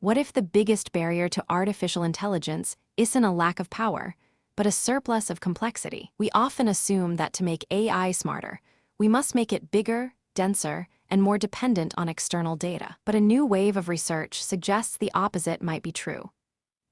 What if the biggest barrier to artificial intelligence isn't a lack of power, but a surplus of complexity? We often assume that to make AI smarter, we must make it bigger, denser, and more dependent on external data. But a new wave of research suggests the opposite might be true.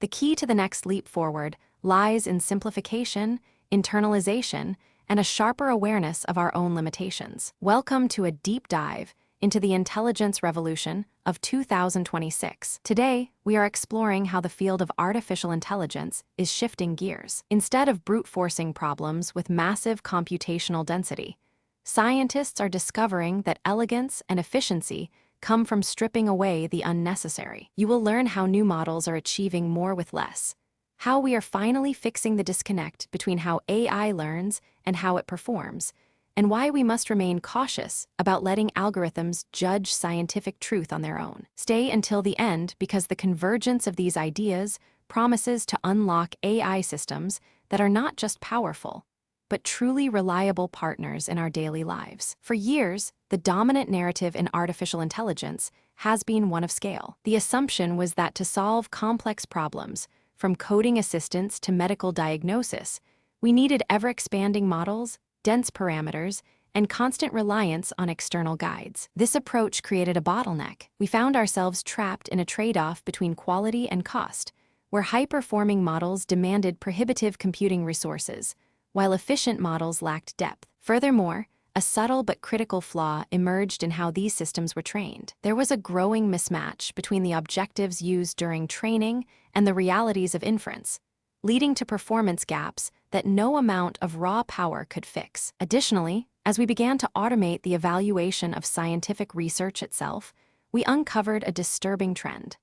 The key to the next leap forward lies in simplification, internalization, and a sharper awareness of our own limitations. Welcome to a deep dive into the intelligence revolution of 2026. Today, we are exploring how the field of artificial intelligence is shifting gears. Instead of brute-forcing problems with massive computational density, scientists are discovering that elegance and efficiency come from stripping away the unnecessary. You will learn how new models are achieving more with less, how we are finally fixing the disconnect between how AI learns and how it performs, and why we must remain cautious about letting algorithms judge scientific truth on their own. Stay until the end because the convergence of these ideas promises to unlock AI systems that are not just powerful, but truly reliable partners in our daily lives. For years, the dominant narrative in artificial intelligence has been one of scale. The assumption was that to solve complex problems, from coding assistance to medical diagnosis, we needed ever-expanding models, dense parameters, and constant reliance on external guides. This approach created a bottleneck. We found ourselves trapped in a trade-off between quality and cost, where high-performing models demanded prohibitive computing resources, while efficient models lacked depth. Furthermore, a subtle but critical flaw emerged in how these systems were trained. There was a growing mismatch between the objectives used during training and the realities of inference, leading to performance gaps that no amount of raw power could fix. Additionally, as we began to automate the evaluation of scientific research itself, we uncovered a disturbing trend: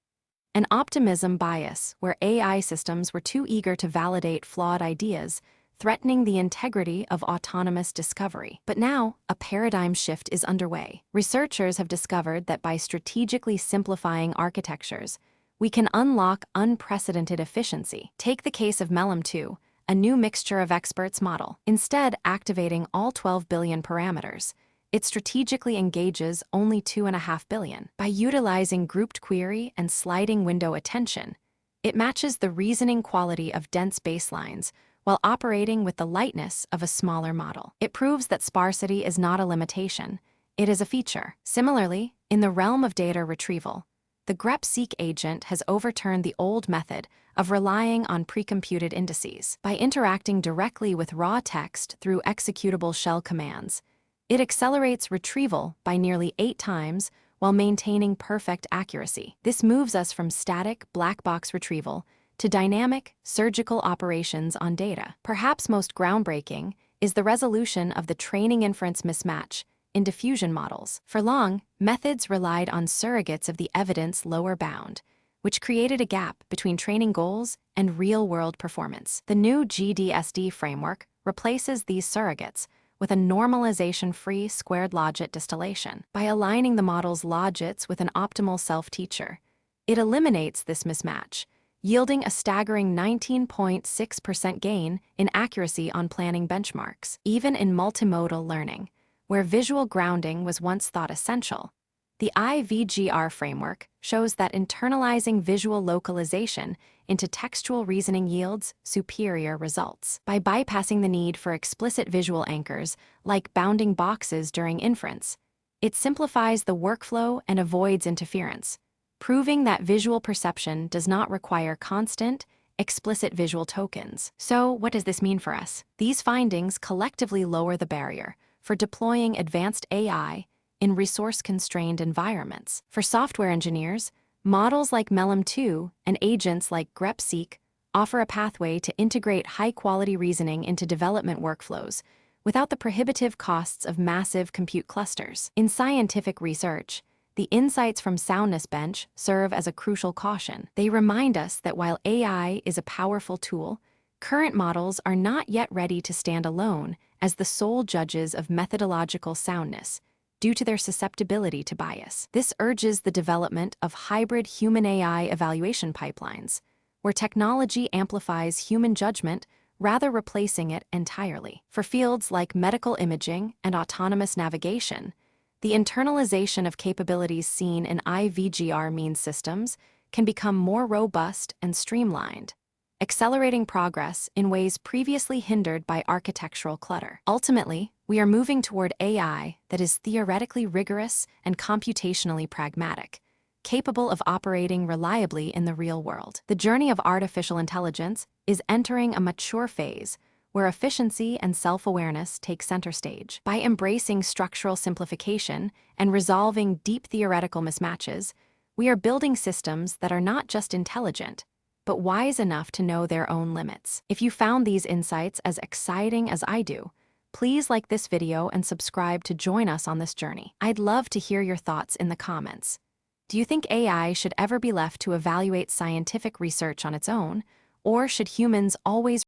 an optimism bias where AI systems were too eager to validate flawed ideas, threatening the integrity of autonomous discovery. But now, a paradigm shift is underway. Researchers have discovered that by strategically simplifying architectures, we can unlock unprecedented efficiency. Take the case of MELM-2, a new mixture of experts model. Instead activating all 12 billion parameters, it strategically engages only 2.5 billion. By utilizing grouped query and sliding window attention, it matches the reasoning quality of dense baselines while operating with the lightness of a smaller model. It proves that sparsity is not a limitation, it is a feature. Similarly, in the realm of data retrieval, the grep-seq agent has overturned the old method of relying on precomputed indices. By interacting directly with raw text through executable shell commands, it accelerates retrieval by nearly 8 times while maintaining perfect accuracy. This moves us from static black box retrieval to dynamic, surgical operations on data. Perhaps most groundbreaking is the resolution of the training-inference mismatch in diffusion models. For long, methods relied on surrogates of the evidence lower bound, which created a gap between training goals and real-world performance. The new GDSD framework replaces these surrogates with a normalization-free squared logit distillation. By aligning the model's logits with an optimal self-teacher, it eliminates this mismatch, yielding a staggering 19.6% gain in accuracy on planning benchmarks. Even in multimodal learning, where visual grounding was once thought essential, the IVGR framework shows that internalizing visual localization into textual reasoning yields superior results. By bypassing the need for explicit visual anchors like bounding boxes during inference, it simplifies the workflow and avoids interference, proving that visual perception does not require constant, explicit visual tokens. So, what does this mean for us? These findings collectively lower the barrier for deploying advanced AI in resource-constrained environments. For software engineers, models like MELM-2 and agents like grep-seq offer a pathway to integrate high-quality reasoning into development workflows without the prohibitive costs of massive compute clusters. In scientific research, the insights from Soundness Bench serve as a crucial caution. They remind us that while AI is a powerful tool, current models are not yet ready to stand alone as the sole judges of methodological soundness due to their susceptibility to bias. This urges the development of hybrid human-AI evaluation pipelines, where technology amplifies human judgment rather replacing it entirely. For fields like medical imaging and autonomous navigation, the internalization of capabilities seen in IVGR means systems can become more robust and streamlined, accelerating progress in ways previously hindered by architectural clutter. Ultimately, we are moving toward AI that is theoretically rigorous and computationally pragmatic, capable of operating reliably in the real world. The journey of artificial intelligence is entering a mature phase where efficiency and self-awareness take center stage. By embracing structural simplification and resolving deep theoretical mismatches, we are building systems that are not just intelligent, but wise enough to know their own limits. If you found these insights as exciting as I do, please like this video and subscribe to join us on this journey. I'd love to hear your thoughts in the comments. Do you think AI should ever be left to evaluate scientific research on its own, or should humans always